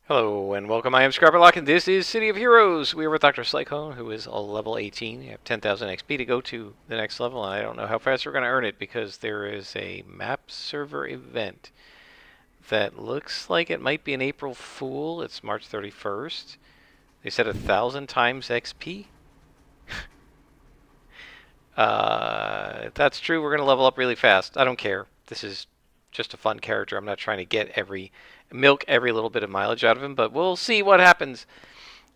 Hello and welcome. I am Scarberlock and this is City of Heroes. We are with Dr. Slycone, who is a level 18. You have 10,000 XP to go to the next level, and I don't know how fast we're going to earn it because there is a map server event that looks like it might be an April Fool. It's March 31st. They said 1,000 times XP. If that's true, we're going to level up really fast. I don't care. This is just a fun character. I'm not trying to get milk every little bit of mileage out of him, but we'll see what happens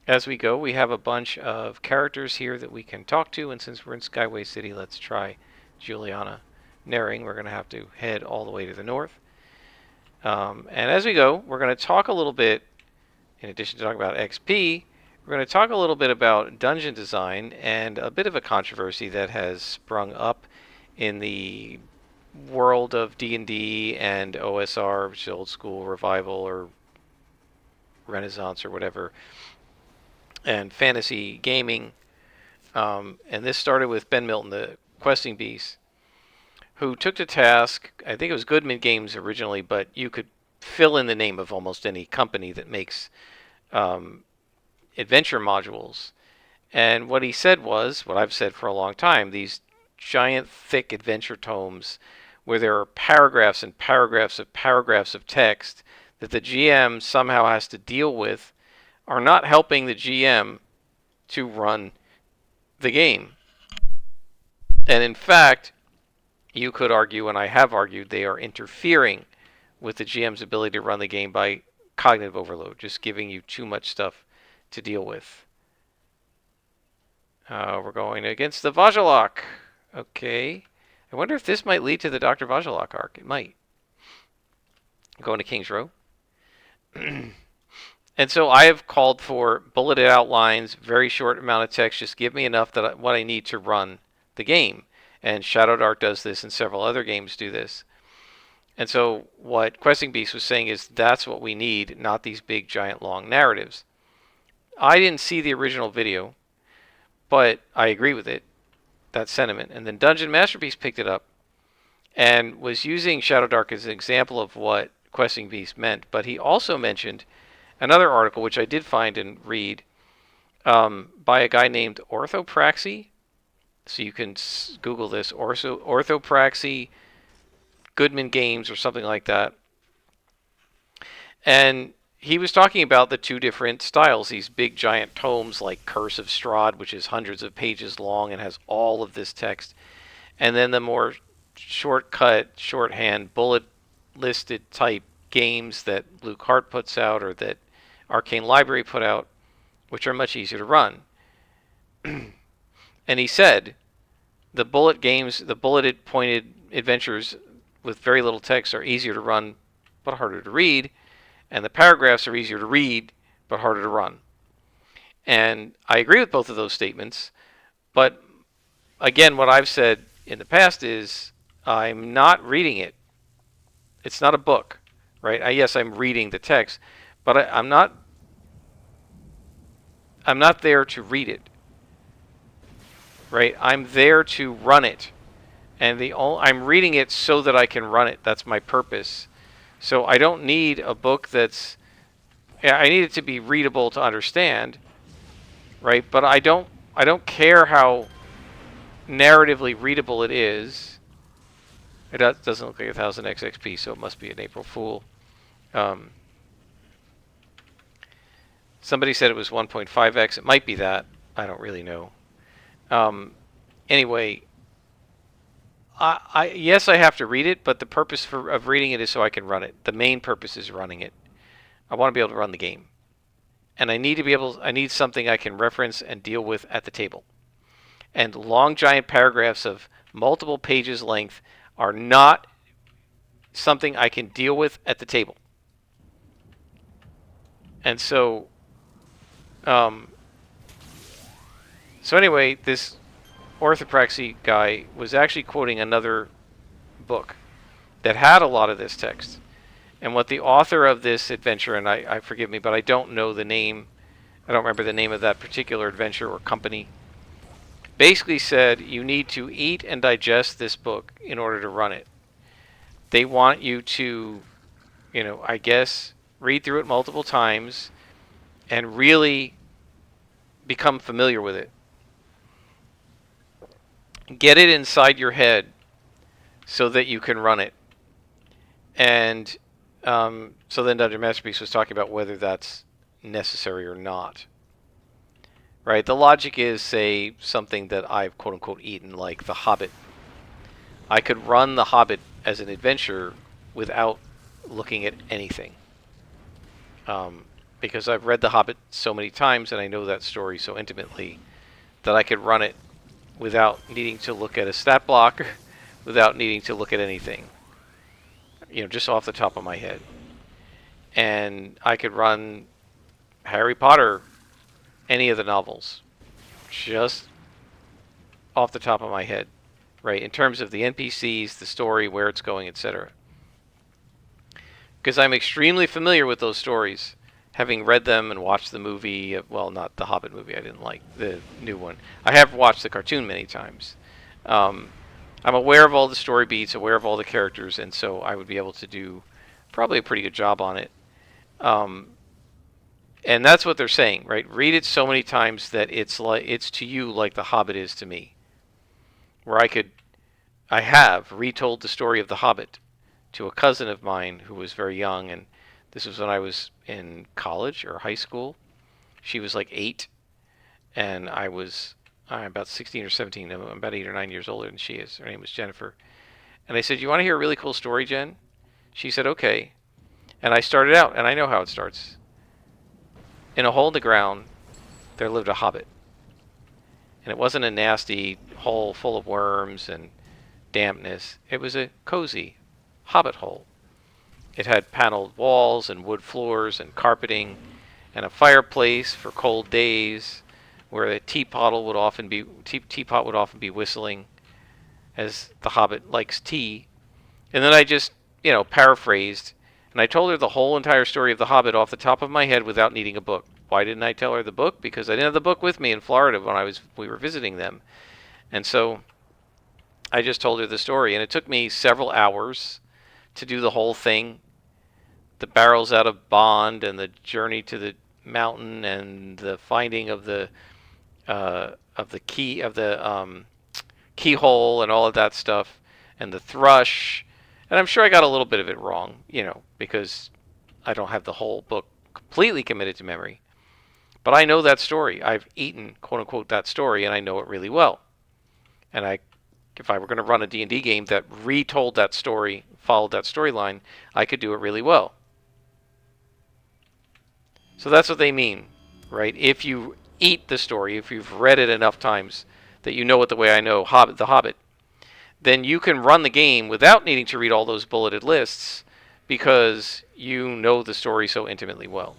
as we go. We have a bunch of characters here that we can talk to, and since we're in Skyway City, let's try Juliana Naring. We're going to have to head all the way to the north. And as we go, we're going to talk a little bit, in addition to talking about XP, we're going to talk a little bit about dungeon design and a bit of a controversy that has sprung up in the world of D&D and OSR, which is old school revival or renaissance or whatever, and fantasy gaming. And this started with Ben Milton, the questing beast, who took to task, I think it was Goodman Games originally, but you could fill in the name of almost any company that makes adventure modules. And what he said was, what I've said for a long time, these giant, thick adventure tomes where there are paragraphs and paragraphs of paragraphs of text that the GM somehow has to deal with are not helping the GM to run the game. And in fact, you could argue, and I have argued, they are interfering with the GM's ability to run the game by cognitive overload, just giving you too much stuff to deal with. We're going against the Vajjalok. Okay. I wonder if this might lead to the Dr. Vajjalok arc. It might. I'm going to King's Row. And so I have called for bulleted outlines, very short amount of text. Just give me enough that what I need to run the game. And Shadow Dark does this, and several other games do this. And so what Questing Beast was saying is that's what we need, not these big, giant, long narratives. I didn't see the original video, but I agree with it, that sentiment. And then Dungeon Masterpiece picked it up and was using Shadow Dark as an example of what Questing Beast meant. But he also mentioned another article, which I did find and read, by a guy named Orthopraxy. So you can Google this, Orthopraxy, Goodman Games, or something like that. And he was talking about the two different styles, these big giant tomes like Curse of Strahd, which is hundreds of pages long and has all of this text. And then the more shortcut, shorthand, bullet listed type games that Luke Hart puts out or that Arcane Library put out, which are much easier to run. And he said the bullet games, the bulleted pointed adventures with very little text are easier to run but harder to read, and the paragraphs are easier to read but harder to run. And I agree with both of those statements, but again, what I've said in the past is I'm not reading it. It's not a book, right? Yes, I'm reading the text, but I'm not there to read it, right? I'm there to run it, and I'm reading it so that I can run it. That's my purpose. So I don't need a book that's. I need it to be readable to understand, right? But I don't care how narratively readable it is. It doesn't look like 1,000 XP, so it must be an April Fool. Somebody said it was 1.5x. It might be that. I don't really know. Anyway, yes, I have to read it, but the purpose of reading it is so I can run it. The main purpose is running it. I want to be able to run the game. And I need something I can reference and deal with at the table. And long, giant paragraphs of multiple pages length are not something I can deal with at the table. And so anyway, this Orthopraxy guy was actually quoting another book that had a lot of this text. And what the author of this adventure, and I forgive me, but I don't know the name, I don't remember the name of that particular adventure or company, basically said you need to eat and digest this book in order to run it. They want you to, I guess, read through it multiple times, and really become familiar with it. Get it inside your head so that you can run it. And so then Dungeon Masterpiece was talking about whether that's necessary or not. Right? The logic is, say, something that I've quote unquote eaten, like The Hobbit. I could run The Hobbit as an adventure without looking at anything. Because I've read The Hobbit so many times and I know that story so intimately that I could run it without needing to look at a stat block, without needing to look at anything. Just off the top of my head. And I could run Harry Potter, any of the novels, just off the top of my head, right? In terms of the NPCs, the story, where it's going, etc. Because I'm extremely familiar with those stories, having read them and watched the movie. Well, not the Hobbit movie. I didn't like the new one. I have watched the cartoon many times. I'm aware of all the story beats, aware of all the characters, and so I would be able to do probably a pretty good job on it. And that's what they're saying, right? Read it so many times that it's to you like The Hobbit is to me. Where I have retold the story of The Hobbit to a cousin of mine who was very young, and this was when I was in college or high school. She was like 8, and I was about 16 or 17. I'm about 8 or 9 years older than she is. Her name was Jennifer. And I said, "You want to hear a really cool story, Jen?" She said, "Okay." And I started out, and I know how it starts. In a hole in the ground, there lived a hobbit. And it wasn't a nasty hole full of worms and dampness. It was a cozy hobbit hole. It had paneled walls and wood floors and carpeting and a fireplace for cold days, where the teapot would often be whistling, as the hobbit likes tea. And then I just, paraphrased, and I told her the whole entire story of the Hobbit off the top of my head without needing a book. Why didn't I tell her the book? Because I didn't have the book with me in Florida when we were visiting them. And so I just told her the story, and it took me several hours to do the whole thing. The barrels out of Bond, and the journey to the mountain, and the finding of the keyhole, and all of that stuff, and the thrush. And I'm sure I got a little bit of it wrong, because I don't have the whole book completely committed to memory. But I know that story. I've eaten, quote unquote, that story, and I know it really well. And if I were going to run a D&D game that retold that story, followed that storyline, I could do it really well. So that's what they mean, right? If you eat the story, if you've read it enough times that you know it the way I know The Hobbit, then you can run the game without needing to read all those bulleted lists because you know the story so intimately well.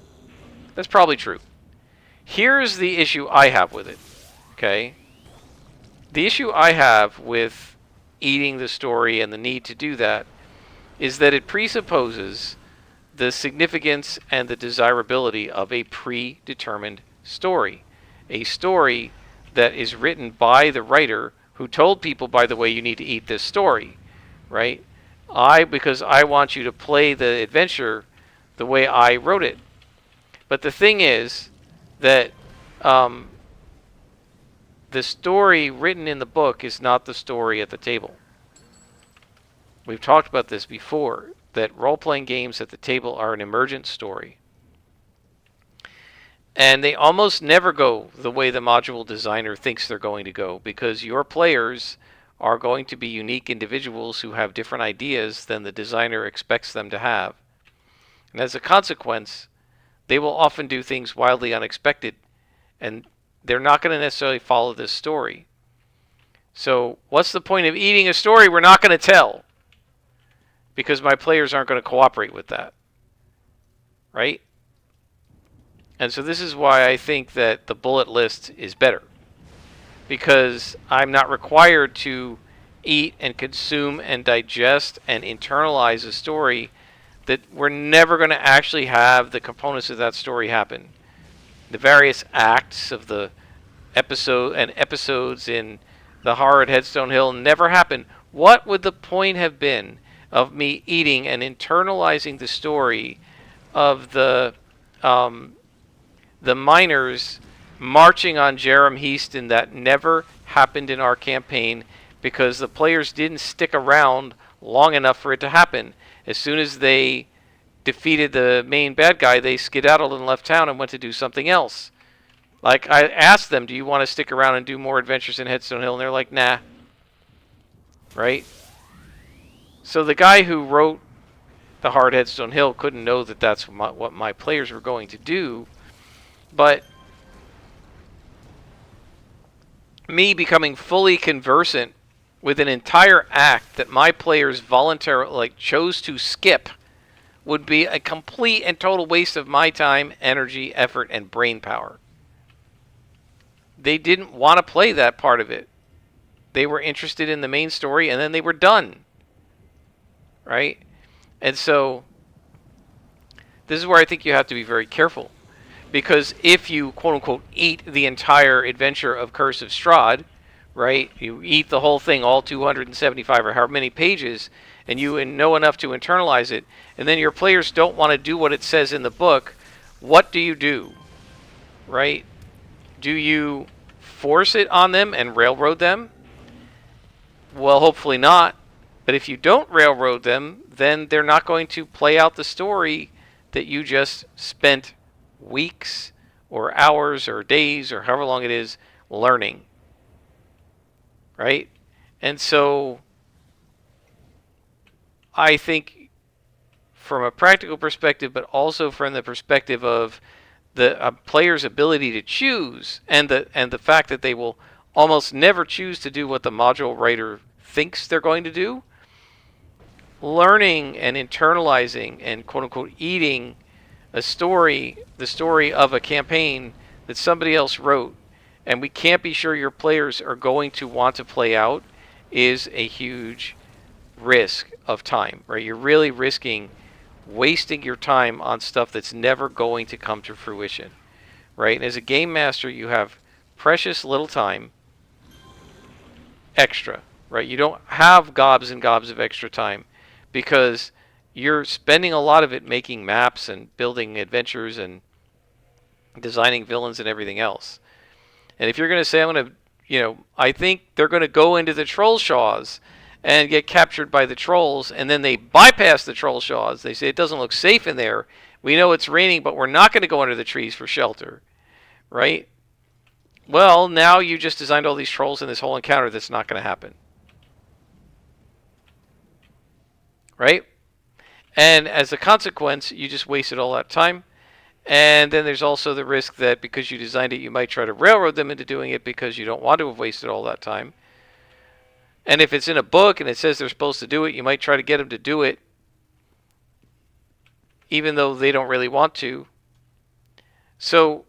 That's probably true. Here's the issue I have with it, okay? The issue I have with eating the story and the need to do that is that it presupposes the significance and the desirability of a predetermined story. A story that is written by the writer who told people, by the way, you need to eat this story, right? Because I want you to play the adventure the way I wrote it. But the thing is that the story written in the book is not the story at the table. We've talked about this before, that role-playing games at the table are an emergent story. And they almost never go the way the module designer thinks they're going to go, because your players are going to be unique individuals who have different ideas than the designer expects them to have. And as a consequence, they will often do things wildly unexpected, and they're not going to necessarily follow this story. So what's the point of eating a story we're not going to tell? Because my players aren't going to cooperate with that. Right? And so this is why I think that the bullet list is better. Because I'm not required to eat and consume and digest and internalize a story that we're never going to actually have the components of that story happen. The various acts of the episodes in The Horror at Headstone Hill never happen. What would the point have been of me eating and internalizing the story of um, the miners marching on Jerem Heaston that never happened in our campaign because the players didn't stick around long enough for it to happen. As soon as they defeated the main bad guy, they skedaddled and left town and went to do something else. Like, I asked them, do you want to stick around and do more adventures in Headstone Hill? And they're like, nah. Right? So the guy who wrote the Hard Headstone Hill couldn't know that that's what my players were going to do. But me becoming fully conversant with an entire act that my players voluntarily chose to skip would be a complete and total waste of my time, energy, effort, and brain power. They didn't want to play that part of it. They were interested in the main story, and then they were done. Right? And so this is where I think you have to be very careful. Because if you, quote unquote, eat the entire adventure of Curse of Strahd, right? You eat the whole thing, all 275 or however many pages, and you know enough to internalize it, and then your players don't want to do what it says in the book, what do? Right? Do you force it on them and railroad them? Well, hopefully not. But if you don't railroad them, then they're not going to play out the story that you just spent weeks or hours or days or however long it is learning. Right? And so I think from a practical perspective, but also from the perspective of the player's ability to choose and the fact that they will almost never choose to do what the module writer thinks they're going to do, learning and internalizing and quote unquote eating a story, the story of a campaign that somebody else wrote, and we can't be sure your players are going to want to play out, is a huge risk of time, right? You're really risking wasting your time on stuff that's never going to come to fruition, right? And as a game master, you have precious little time extra, right? You don't have gobs and gobs of extra time because you're spending a lot of it making maps and building adventures and designing villains and everything else. And if you're going to say, I'm going to, I think they're going to go into the troll shaws and get captured by the trolls, and then they bypass the troll shaws. They say it doesn't look safe in there. We know it's raining, but we're not going to go under the trees for shelter, right? Well, now you just designed all these trolls in this whole encounter that's not going to happen. Right? And as a consequence, you just wasted all that time. And then there's also the risk that because you designed it, you might try to railroad them into doing it because you don't want to have wasted all that time. And if it's in a book and it says they're supposed to do it, you might try to get them to do it even though they don't really want to. So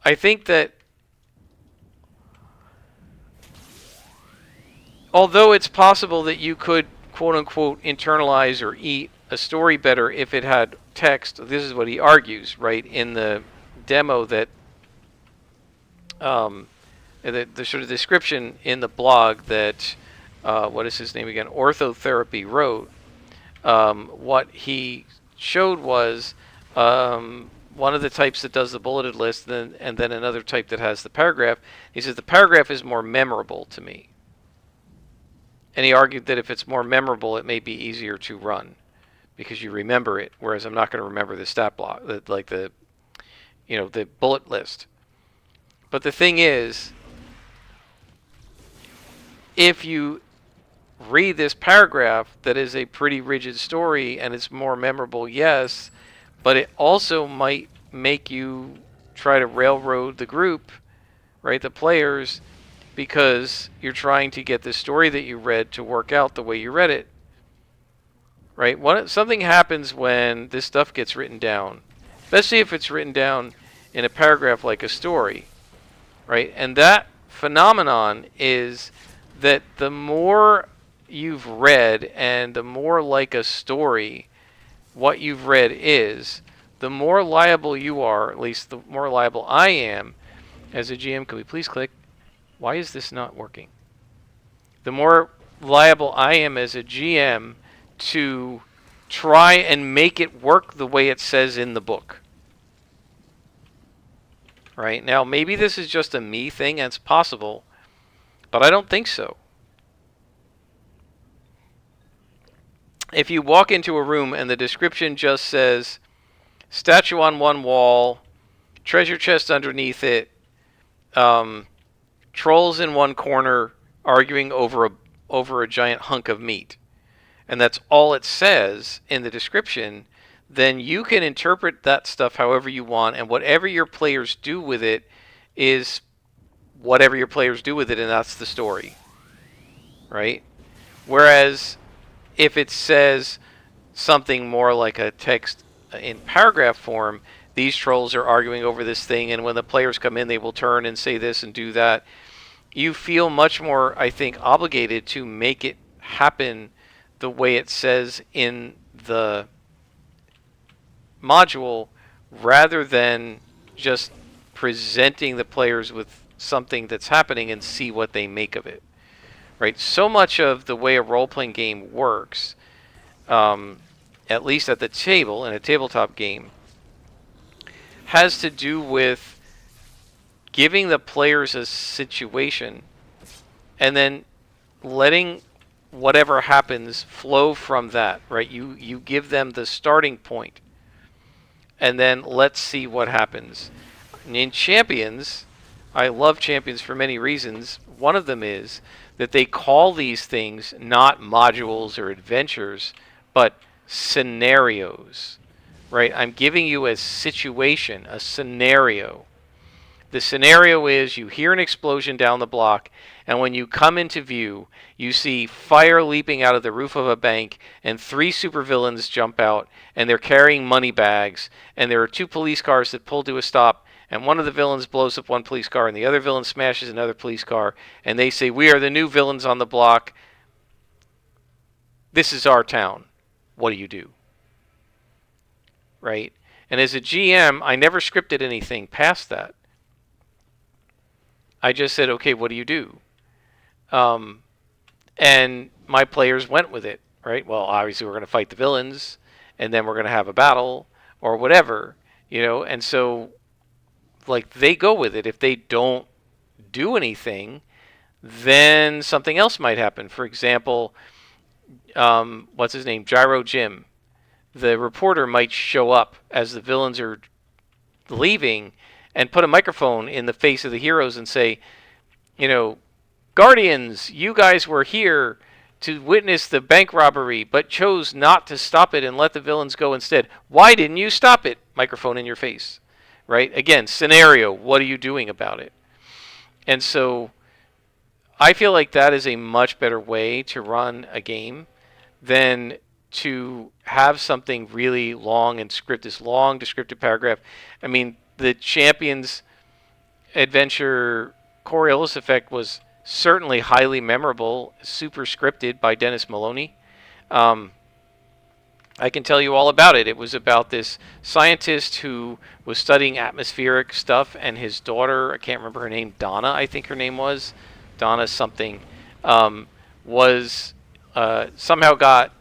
I think that although it's possible that you could quote unquote internalize or eat a story better if it had text, this is what he argues, right, in the demo that the sort of description in the blog that what is his name again, Orthotherapy wrote. What he showed was one of the types that does the bulleted list, and then another type that has the paragraph. He says the paragraph is more memorable to me. And he argued that if it's more memorable, it may be easier to run because you remember it, whereas I'm not going to remember the stat block, like the bullet list. But the thing is, if you read this paragraph that is a pretty rigid story and it's more memorable, yes, but it also might make you try to railroad the group, right, the players, because you're trying to get the story that you read to work out the way you read it, right? Something happens when this stuff gets written down, especially if it's written down in a paragraph like a story, right? And that phenomenon is that the more you've read and the more like a story what you've read is, the more liable you are, at least the more liable I am as a GM. Can we please click? Why is this not working? The more liable I am as a GM to try and make it work the way it says in the book. Right? Now, maybe this is just a me thing, and it's possible, but I don't think so. If you walk into a room and the description just says statue on one wall, treasure chest underneath it, trolls in one corner arguing over a giant hunk of meat, and that's all it says in the description, then you can interpret that stuff however you want, and whatever your players do with it is whatever your players do with it, and that's the story. Right? Whereas if it says something more like a text in paragraph form, these trolls are arguing over this thing, and when the players come in, they will turn and say this and do that. You feel much more, I think, obligated to make it happen the way it says in the module, rather than just presenting the players with something that's happening and see what they make of it. Right? So much of the way a role-playing game works, at least at the table, in a tabletop game, has to do with giving the players a situation and then letting whatever happens flow from that, right? You give them the starting point, and then let's see what happens. In Champions, I love Champions for many reasons. One of them is that they call these things not modules or adventures, but scenarios, right? I'm giving you a situation, a scenario. The scenario is you hear an explosion down the block, and when you come into view, you see fire leaping out of the roof of a bank, and 3 supervillains jump out, and they're carrying money bags, and there are 2 police cars that pull to a stop, and one of the villains blows up one police car, and the other villain smashes another police car, and they say, "We are the new villains on the block. This is our town. What do you do?" Right? And as a GM, I never scripted anything past that. I just said, okay, what do you do? And my players went with it, right? Well, obviously we're going to fight the villains, and then we're going to have a battle, or whatever, and so, like, they go with it. If they don't do anything, then something else might happen. For example, what's his name? Gyro Jim. The reporter might show up as the villains are leaving and put a microphone in the face of the heroes and say, Guardians, you guys were here to witness the bank robbery, but chose not to stop it and let the villains go instead. Why didn't you stop it? Microphone in your face. Right? Again, scenario, what are you doing about it? And so I feel like that is a much better way to run a game than to have something really long and script this long descriptive paragraph. I mean, the Champions adventure Coriolis effect was certainly highly memorable, super scripted by Dennis Maloney. I can tell you all about it. It was about this scientist who was studying atmospheric stuff, and his daughter, I can't remember her name, Donna, I think her name was, Donna something, was somehow got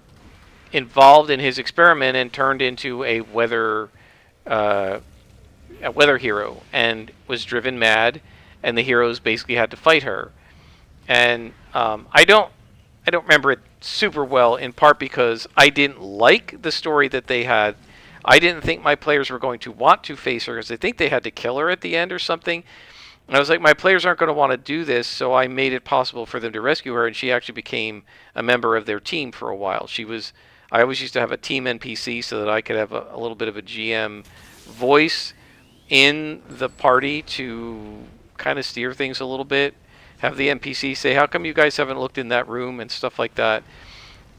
involved in his experiment and turned into a weather hero, and was driven mad, and the heroes basically had to fight her. And I don't remember it super well, in part because I didn't like the story that they had. I didn't think my players were going to want to face her, because I think they had to kill her at the end or something. And I was like, my players aren't going to want to do this, so I made it possible for them to rescue her, and she actually became a member of their team for a while. I always used to have a team NPC so that I could have a little bit of a GM voice in the party to kind of steer things a little bit. Have the NPC say, how come you guys haven't looked in that room, and stuff like that.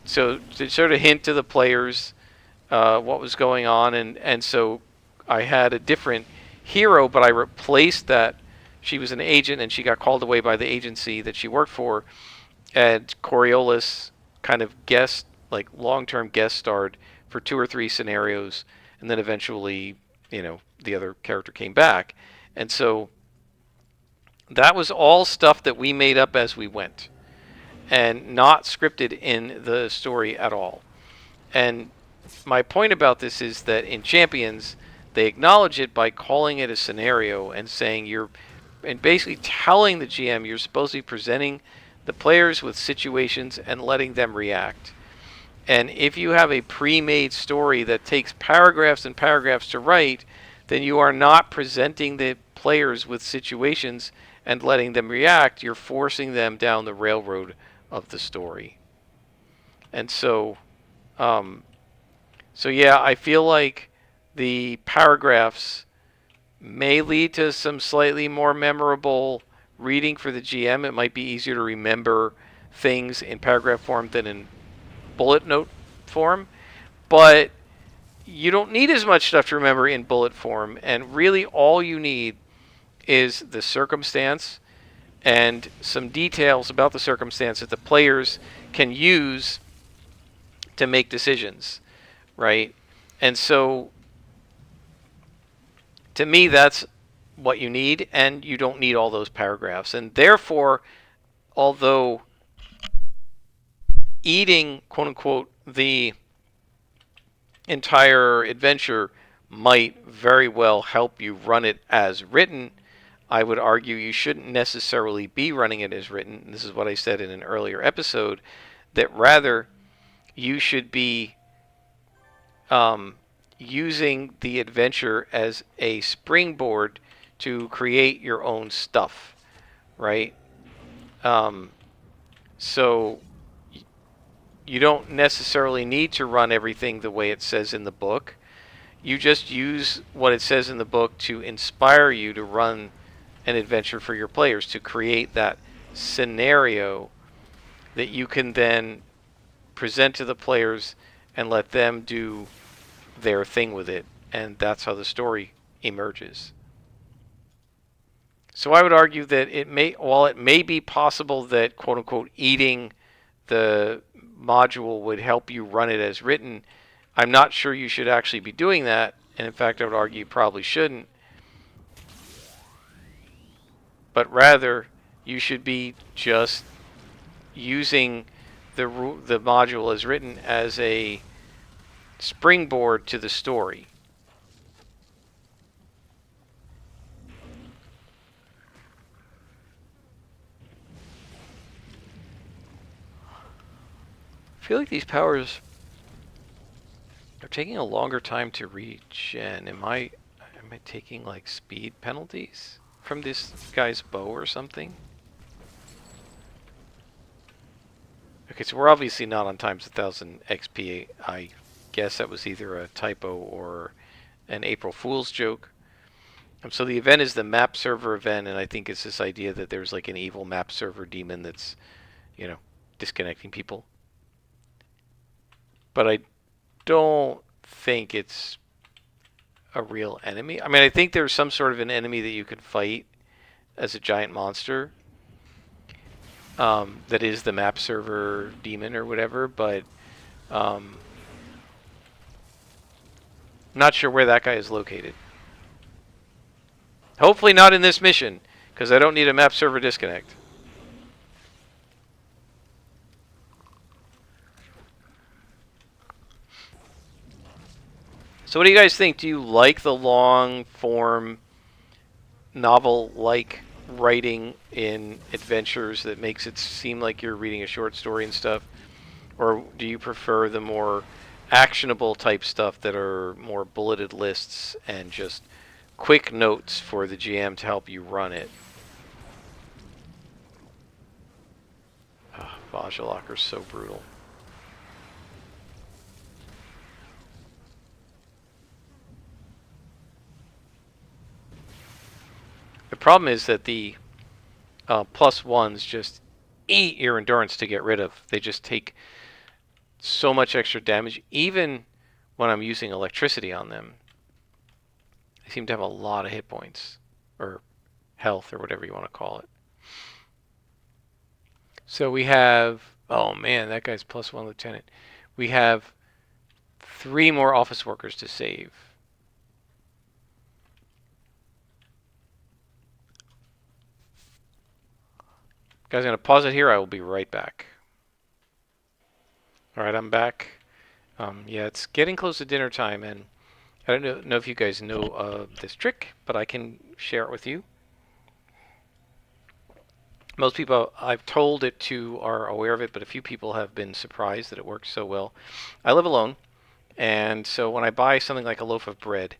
So to sort of hint to the players what was going on. And so I had a different hero, but I replaced that. She was an agent, and she got called away by the agency that she worked for. And Coriolis kind of long-term guest starred for 2 or 3 scenarios. And then eventually, the other character came back. And so that was all stuff that we made up as we went, and not scripted in the story at all. And my point about this is that in Champions, they acknowledge it by calling it a scenario and saying and basically telling the GM you're supposed to be presenting the players with situations and letting them react. And if you have a pre-made story that takes paragraphs and paragraphs to write, then you are not presenting the players with situations and letting them react. You're forcing them down the railroad of the story. And um, so yeah, I feel like the paragraphs may lead to some slightly more memorable reading for the GM. It might be easier to remember things in paragraph form than in bullet note form, but you don't need as much stuff to remember in bullet form, and really all you need is the circumstance and some details about the circumstance that the players can use to make decisions, right? And so to me, that's what you need, and you don't need all those paragraphs. And therefore, although eating, quote unquote, the entire adventure might very well help you run it as written, I would argue you shouldn't necessarily be running it as written. This is what I said in an earlier episode, that rather you should be um, using the adventure as a springboard to create your own stuff, right? Um, so you don't necessarily need to run everything the way it says in the book. You just use what it says in the book to inspire you to run an adventure for your players, to create that scenario that you can then present to the players and let them do their thing with it. And that's how the story emerges. So I would argue that while it may be possible that quote unquote eating the module would help you run it as written, I'm not sure you should actually be doing that. And in fact, I would argue you probably shouldn't. But rather, you should be just using the module as written as a springboard to the story. I feel like these powers are taking a longer time to regen. Am I taking like speed penalties from this guy's bow or something? Okay, so we're obviously not on times 1000 XP. I guess that was either a typo or an April Fool's joke. So the event is the map server event, and I think it's this idea that there's like an evil map server demon that's, disconnecting people. But I don't think it's a real enemy. I mean, I think there's some sort of an enemy that you can fight as a giant monster. That is the map server demon or whatever, but I'm not sure where that guy is located. Hopefully not in this mission, because I don't need a map server disconnect. So what do you guys think? Do you like the long form novel-like writing in adventures that makes it seem like you're reading a short story and stuff? Or do you prefer the more actionable type stuff that are more bulleted lists and just quick notes for the GM to help you run it? Oh, Vajalocker's so brutal. The problem is that the plus ones just eat your endurance to get rid of. They just take so much extra damage, even when I'm using electricity on them. They seem to have a lot of hit points, or health, or whatever you want to call it. So we have, oh man, that guy's plus one lieutenant. We have 3 more office workers to save. Guys, I'm going to pause it here. I will be right back. All right, I'm back. Yeah, it's getting close to dinner time, and I don't know if you guys know this trick, but I can share it with you. Most people I've told it to are aware of it, but a few people have been surprised that it works so well. I live alone, and so when I buy something like a loaf of bread,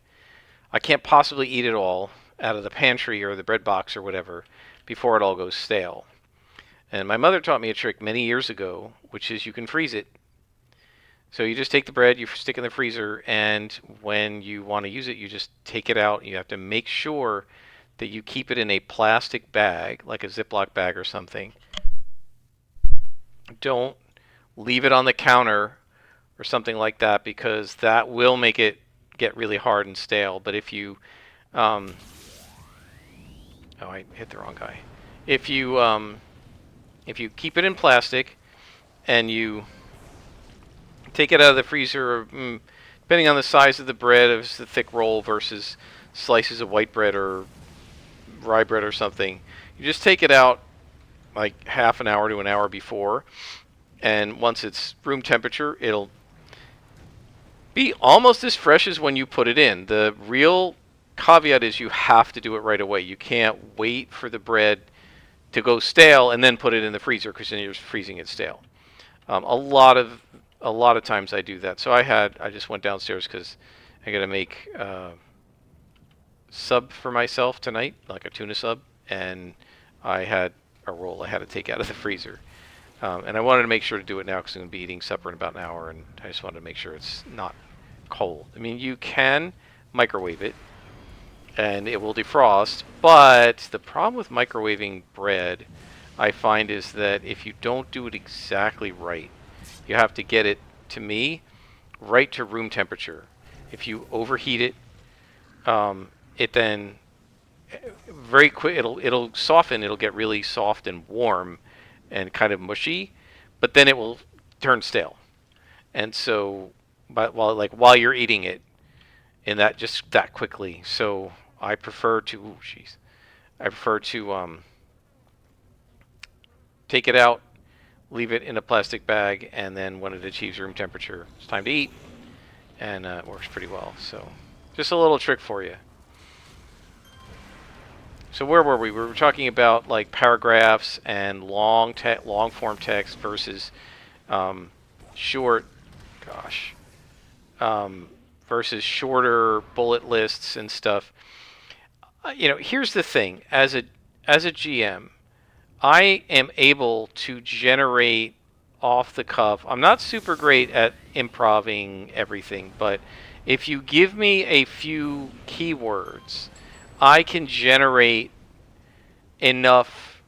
I can't possibly eat it all out of the pantry or the bread box or whatever before it all goes stale. And my mother taught me a trick many years ago, which is you can freeze it. So you just take the bread, you stick it in the freezer, and when you want to use it, you just take it out. You have to make sure that you keep it in a plastic bag, like a Ziploc bag or something. Don't leave it on the counter or something like that because that will make it get really hard and stale. But um, oh, I hit the wrong guy. If you, if you keep it in plastic and you take it out of the freezer, depending on the size of the bread, if it's a thick roll versus slices of white bread or rye bread or something, you just take it out like half an hour to an hour before, and once it's room temperature, it'll be almost as fresh as when you put it in. The real caveat is you have to do it right away. You can't wait for the bread to go stale and then put it in the freezer because then you're freezing it stale. A lot of times I do that. So I just went downstairs because I got to make sub for myself tonight, like a tuna sub, and I had a roll I had to take out of the freezer. And I wanted to make sure to do it now because I'm going to be eating supper in about an hour, and I just wanted to make sure it's not cold. I mean, you can microwave it, and it will defrost, but the problem with microwaving bread, I find, is that if you don't do it exactly right, you have to get it, to me, right to room temperature. If you overheat it, it then very quick it'll soften. It'll get really soft and warm, and kind of mushy, but then it will turn stale. And so, but while you're eating it, in that just that quickly. So I prefer to, I prefer to take it out, leave it in a plastic bag, and then when it achieves room temperature, it's time to eat, and it works pretty well. So, just a little trick for you. So where were we? We were talking about like paragraphs and long form text versus short, gosh, versus shorter bullet lists and stuff. Here's the thing: as a GM, I am able to generate off the cuff. I'm not super great at improving everything, but if you give me a few keywords, I can generate enough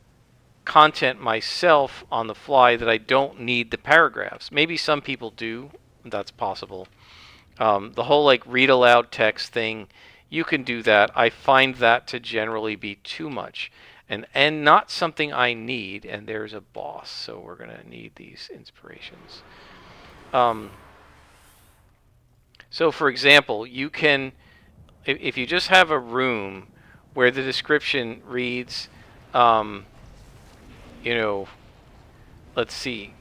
content myself on the fly that I don't need the paragraphs. Maybe some people do. That's possible. The whole like read aloud text thing, you can do that. I find that to generally be too much and not something I need. And there's a boss, so we're going to need these inspirations. So for example, you can, if you just have a room where the description reads, you know, let's see,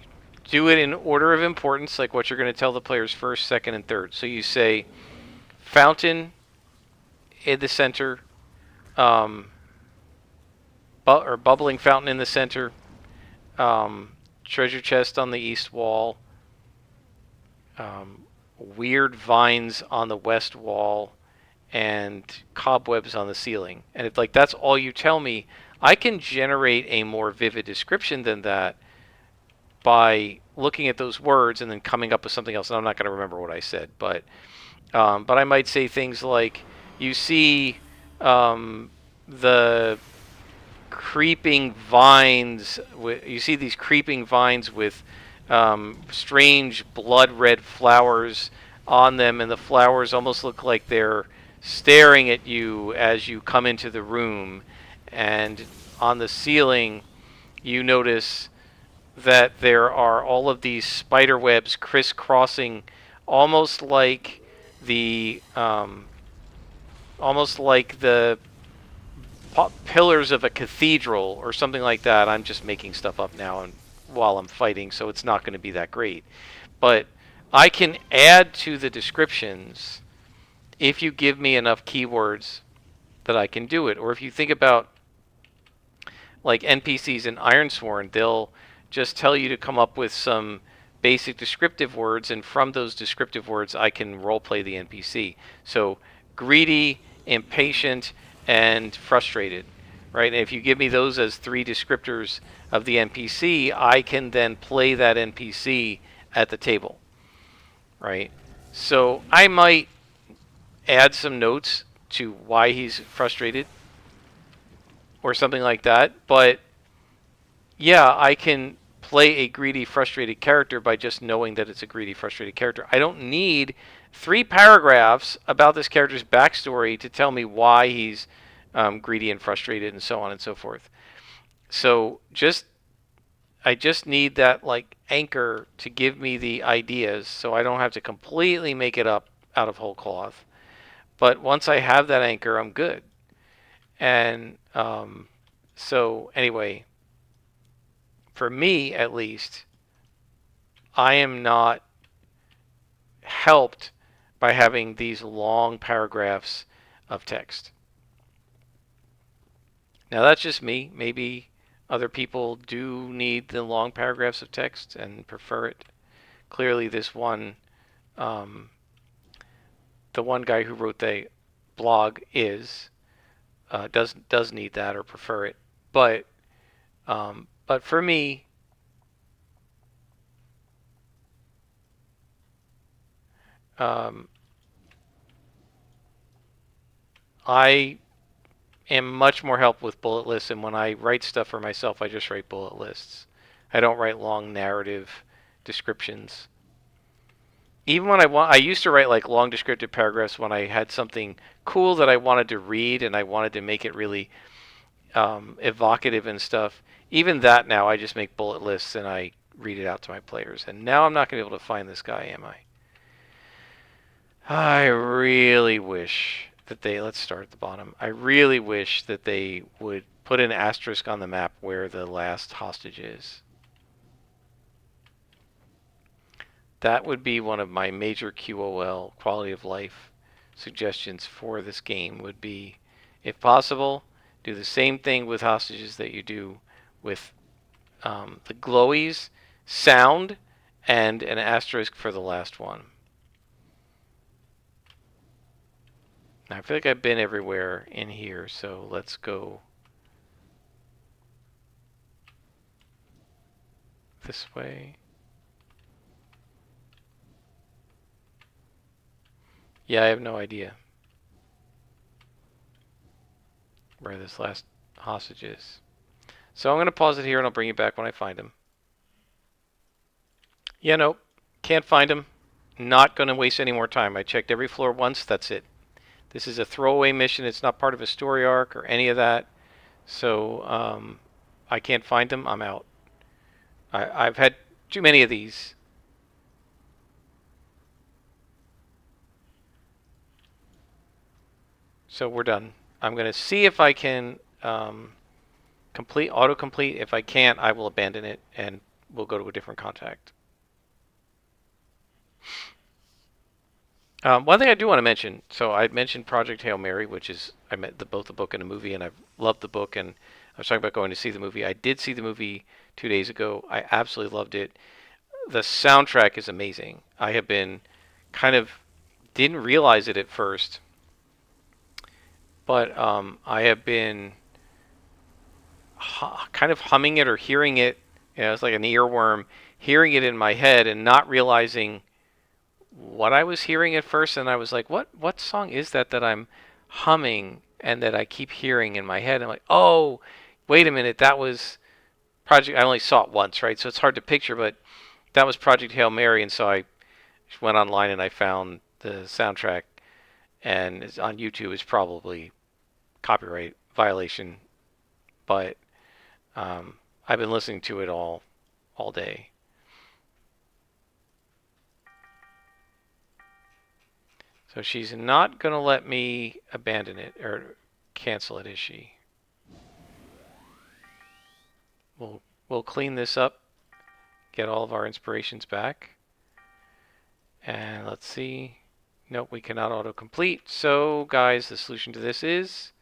do it in order of importance, like what you're going to tell the players first, second, and third. So you say fountain in the center, or bubbling fountain in the center, treasure chest on the east wall, weird vines on the west wall, and cobwebs on the ceiling. And if like that's all you tell me, I can generate a more vivid description than that by looking at those words and then coming up with something else. And I'm not going to remember what I said, but I might say things like, you see the creeping vines. You see these creeping vines with strange blood red flowers on them, and the flowers almost look like they're staring at you as you come into the room. And on the ceiling, you notice that there are all of these spider webs crisscrossing, almost like the pillars of a cathedral or something like that. I'm just making stuff up now and while I'm fighting, so it's not going to be that great. But I can add to the descriptions if you give me enough keywords that I can do it. Or if you think about like NPCs in Ironsworn, they'll just tell you to come up with some basic descriptive words, and from those descriptive words, I can roleplay the NPC. So, greedy, impatient, and frustrated, right? And if you give me those as three descriptors of the NPC, I can then play that NPC at the table, right? So, I might add some notes to why he's frustrated or something like that, but yeah, I can play a greedy, frustrated character by just knowing that it's a greedy, frustrated character. I don't need 3 paragraphs about this character's backstory to tell me why he's greedy and frustrated and so on and so forth. So I just need that like anchor to give me the ideas, so I don't have to completely make it up out of whole cloth. But once I have that anchor, I'm good. And so anyway, for me at least, I am not helped by having these long paragraphs of text. Now, that's just me. Maybe other people do need the long paragraphs of text and prefer it. Clearly, um, the one guy who wrote the blog does need that or prefer it. But for me, um, I am much more helped with bullet lists, and when I write stuff for myself, I just write bullet lists. I don't write long narrative descriptions. Even when I used to write like long descriptive paragraphs when I had something cool that I wanted to read and I wanted to make it really evocative and stuff. Even that now, I just make bullet lists and I read it out to my players. And now I'm not going to be able to find this guy, am I? I really wish that let's start at the bottom. I really wish that they would put an asterisk on the map where the last hostage is. That would be one of my major QOL, quality of life, suggestions for this game would be, if possible, do the same thing with hostages that you do with the glowies, sound, and an asterisk for the last one. Now, I feel like I've been everywhere in here, so let's go this way. Yeah, I have no idea where this last hostage is. So I'm going to pause it here and I'll bring you back when I find him. Yeah, nope. Can't find him. Not going to waste any more time. I checked every floor once. That's it. This is a throwaway mission. It's not part of a story arc or any of that. So I can't find him. I'm out. I've had too many of these. So we're done. I'm going to see if I can complete autocomplete. If I can't, I will abandon it and we'll go to a different contact. One thing I do want to mention, so I mentioned Project Hail Mary, which is I met both the book and the movie, and I've loved the book, and I was talking about going to see the movie. I did see the movie 2 days ago. I absolutely loved it. The soundtrack is amazing. I have been kind of didn't realize it at first, but I have been kind of humming it or hearing it. You know, it's like an earworm, hearing it in my head and not realizing what I was hearing at first, and I was like, what song is that I'm humming and that I keep hearing in my head? I'm like, oh, wait a minute, that was Project. I only saw it once, right? So it's hard to picture, but that was Project Hail Mary, and so I went online and I found the soundtrack, and it's on YouTube. It's probably copyright violation, but I've been listening to it all day. So she's not going to let me abandon it or cancel it, is she? We'll clean this up, get all of our inspirations back. And let's see. Nope, we cannot autocomplete. So, guys, the solution to this is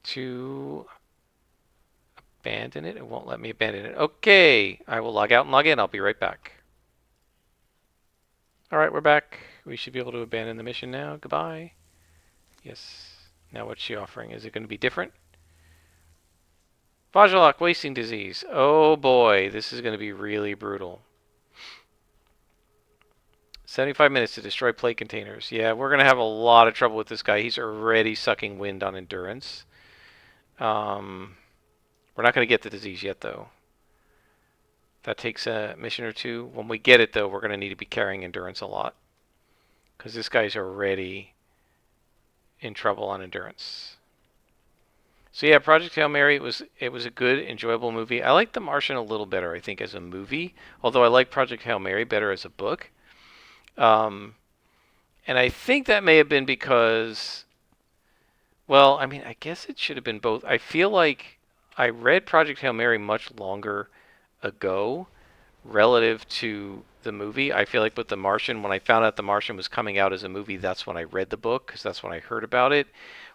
to abandon it. It won't let me abandon it. Okay, I will log out and log in. I'll be right back. All right, we're back. We should be able to abandon the mission now. Goodbye. Yes. Now what's she offering? Is it going to be different? Vajalok wasting disease. Oh boy, this is going to be really brutal. 75 minutes to destroy plate containers. Yeah, we're going to have a lot of trouble with this guy. He's already sucking wind on endurance. We're not going to get the disease yet, though. That takes a mission or two. When we get it, though, we're going to need to be carrying endurance a lot. Because this guy's already in trouble on endurance. So yeah, Project Hail Mary, it was a good, enjoyable movie. I like The Martian a little better, I think, as a movie. Although I like Project Hail Mary better as a book. And I think that may have been because, well, I mean, I guess it should have been both. I feel like I read Project Hail Mary much longer ago relative to the movie. I feel like with The Martian, when I found out The Martian was coming out as a movie, that's when I read the book because that's when I heard about it.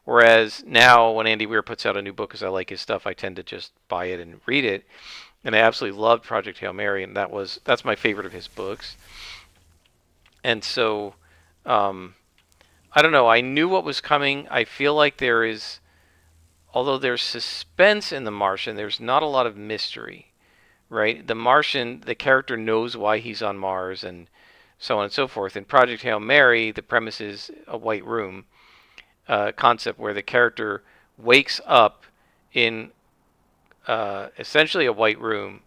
Whereas now, when Andy Weir puts out a new book because I like his stuff, I tend to just buy it and read it. And I absolutely loved Project Hail Mary, and that's my favorite of his books. And so, I don't know. I knew what was coming. I feel like although there's suspense in The Martian, there's not a lot of mystery. Right? The Martian, the character knows why he's on Mars and so on and so forth. In Project Hail Mary, the premise is a white room concept where the character wakes up in essentially a white room,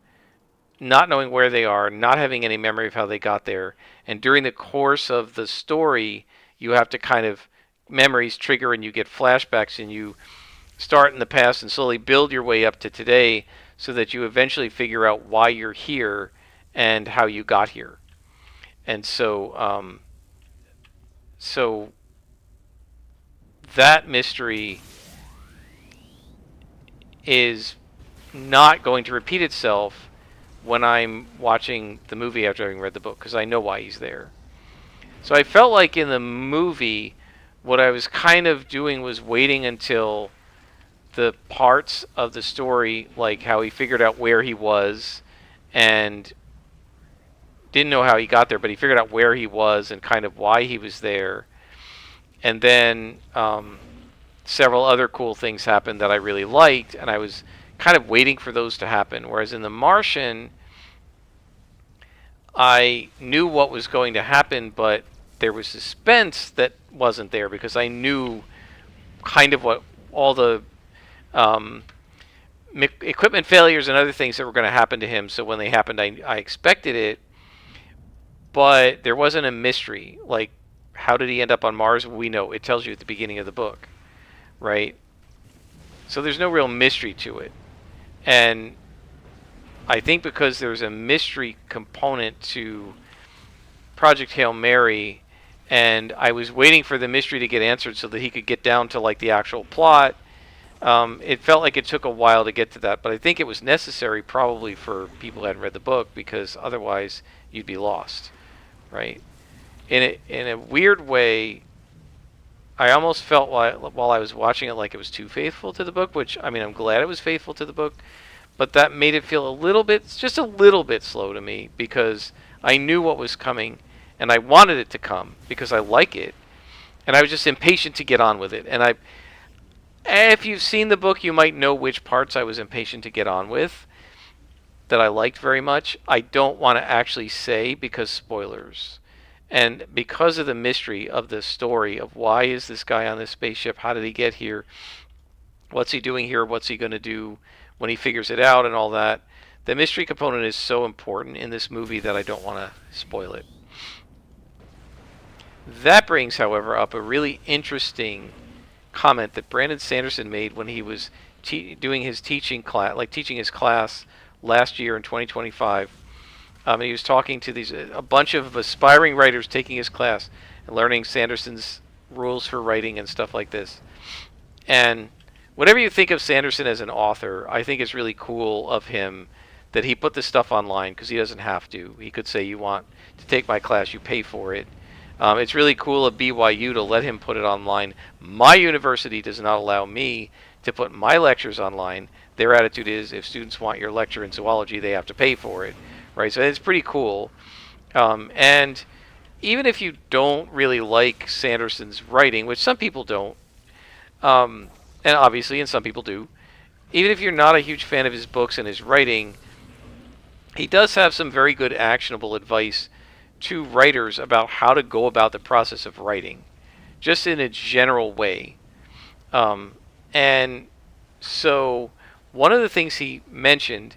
not knowing where they are, not having any memory of how they got there. And during the course of the story, you have to kind of, memories trigger and you get flashbacks and you start in the past and slowly build your way up to today so that you eventually figure out why you're here and how you got here. And so that mystery is not going to repeat itself when I'm watching the movie after having read the book because I know why he's there. So I felt like in the movie, what I was kind of doing was waiting until the parts of the story, like how he figured out where he was and didn't know how he got there, but he figured out where he was and kind of why he was there. And then several other cool things happened that I really liked, and I was kind of waiting for those to happen. Whereas in The Martian, I knew what was going to happen, but there was suspense that wasn't there because I knew kind of what all the equipment failures and other things that were going to happen to him. So when they happened, I expected it, but there wasn't a mystery. Like, how did he end up on Mars? We know. It tells you at the beginning of the book, right? So there's no real mystery to it. And I think because there's a mystery component to Project Hail Mary, and I was waiting for the mystery to get answered so that he could get down to like the actual plot. It felt like it took a while to get to that, but I think it was necessary probably for people who hadn't read the book because otherwise you'd be lost, right? In a weird way, I almost felt while I was watching it like it was too faithful to the book, which, I mean, I'm glad it was faithful to the book, but that made it feel just a little bit slow to me because I knew what was coming and I wanted it to come because I like it, and I was just impatient to get on with it. And if you've seen the book, you might know which parts I was impatient to get on with that I liked very much. I don't want to actually say because spoilers. And because of the mystery of the story of why is this guy on this spaceship, how did he get here, what's he doing here, what's he going to do when he figures it out and all that, the mystery component is so important in this movie that I don't want to spoil it. That brings, however, up a really interesting comment that Brandon Sanderson made when he was doing his teaching class, like teaching his class last year in 2025. And he was talking to a bunch of aspiring writers taking his class and learning Sanderson's rules for writing and stuff like this. And whatever you think of Sanderson as an author, I think it's really cool of him that he put this stuff online because he doesn't have to. He could say, you want to take my class, you pay for it. It's really cool of BYU to let him put it online. My university does not allow me to put my lectures online. Their attitude is, if students want your lecture in zoology, they have to pay for it, right? So it's pretty cool. And even if you don't really like Sanderson's writing, which some people don't, and obviously, and some people do, even if you're not a huge fan of his books and his writing, he does have some very good actionable advice to writers about how to go about the process of writing, just in a general way. And so, one of the things he mentioned,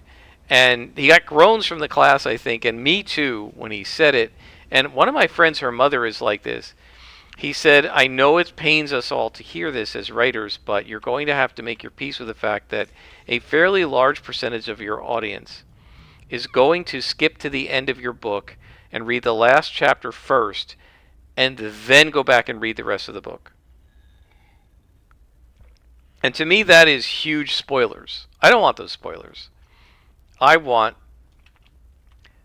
and he got groans from the class, I think, and me too, when he said it. And one of my friends, her mother is like this. He said, I know it pains us all to hear this as writers, but you're going to have to make your peace with the fact that a fairly large percentage of your audience is going to skip to the end of your book and read the last chapter first, and then go back and read the rest of the book. And to me, that is huge spoilers. I don't want those spoilers. I want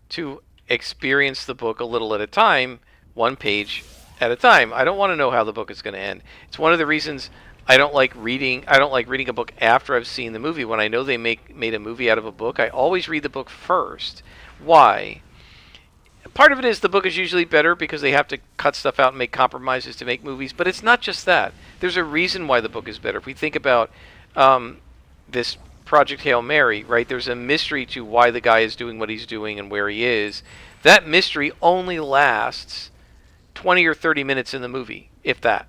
to experience the book a little at a time, one page at a time. I don't want to know how the book is going to end. It's one of the reasons I don't like reading a book after I've seen the movie. When I know they made a movie out of a book, I always read the book first. Why? Part of it is the book is usually better because they have to cut stuff out and make compromises to make movies, but it's not just that. There's a reason why the book is better. If we think about this Project Hail Mary, right? There's a mystery to why the guy is doing what he's doing and where he is. That mystery only lasts 20 or 30 minutes in the movie, if that,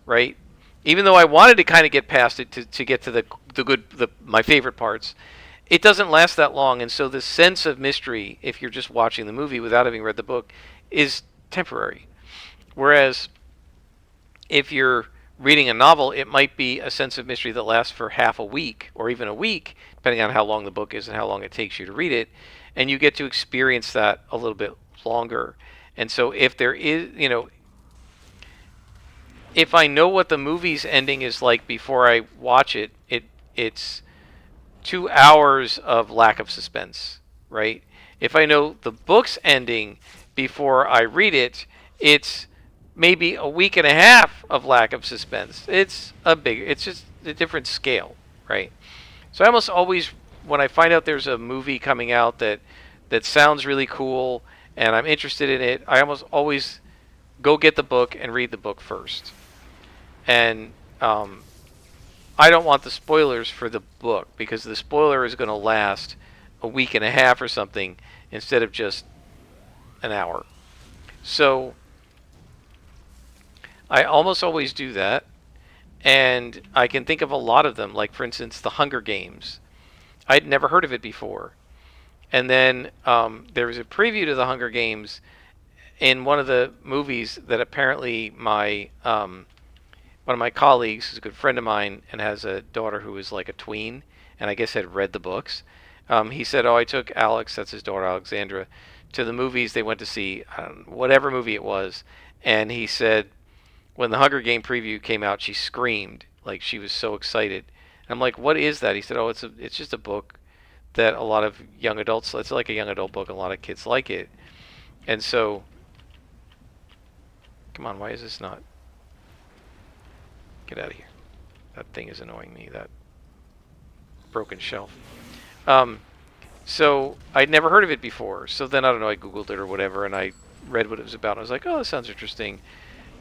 right? Even though I wanted to kind of get past it to get to my favorite parts, it doesn't last that long. And so the sense of mystery, if you're just watching the movie without having read the book, is temporary. Whereas if you're reading a novel, it might be a sense of mystery that lasts for half a week or even a week, depending on how long the book is and how long it takes you to read it. And you get to experience that a little bit longer. And so if there is, if I know what the movie's ending is like before I watch it, it's 2 hours of lack of suspense, right? If I know the book's ending before I read it, it's maybe a week and a half of lack of suspense. It's just a different scale, right? So I almost always, when I find out there's a movie coming out that sounds really cool and I'm interested in it, I almost always go get the book and read the book first. And I don't want the spoilers for the book because the spoiler is going to last a week and a half or something instead of just an hour. So I almost always do that, and I can think of a lot of them, like for instance The Hunger Games. I'd never heard of it before, and then there was a preview to The Hunger Games in one of the movies that apparently one of my colleagues, who's a good friend of mine and has a daughter who is like a tween, and I guess had read the books. He said, I took Alex, that's his daughter Alexandra, to the movies they went to see, whatever movie it was, and he said when the Hunger Game preview came out, she screamed, like she was so excited. And I'm like, what is that? He said, it's just a book that a lot of young adults, it's like a young adult book, and a lot of kids like it. And so, come on, why is this not? Get out of here. That thing is annoying me, that broken shelf. So I'd never heard of it before. So then, I don't know, I Googled it or whatever, and I read what it was about. And I was like, oh, this sounds interesting.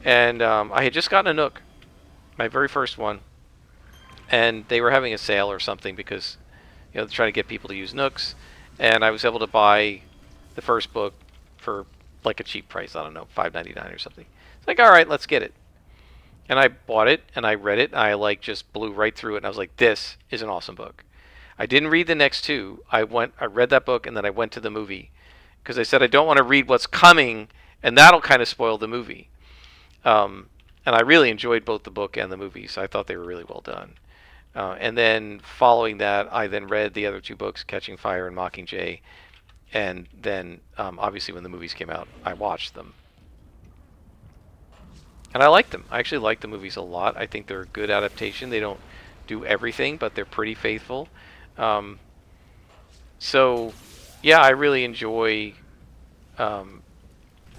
And I had just gotten a Nook, my very first one. And they were having a sale or something because, they're trying to get people to use Nooks. And I was able to buy the first book for like a cheap price. I don't know, $5.99 or something. It's like, all right, let's get it. And I bought it, and I read it, and I just blew right through it, and I was like, this is an awesome book. I didn't read the next two. I read that book, and then I went to the movie. Because I said I don't want to read what's coming, and that'll kind of spoil the movie. And I really enjoyed both the book and the movie, so I thought they were really well done. And then following that, I then read the other two books, Catching Fire and Mockingjay. And then, obviously, when the movies came out, I watched them. And I like them. I actually like the movies a lot. I think they're a good adaptation. They don't do everything, but they're pretty faithful. So yeah, I really enjoy um,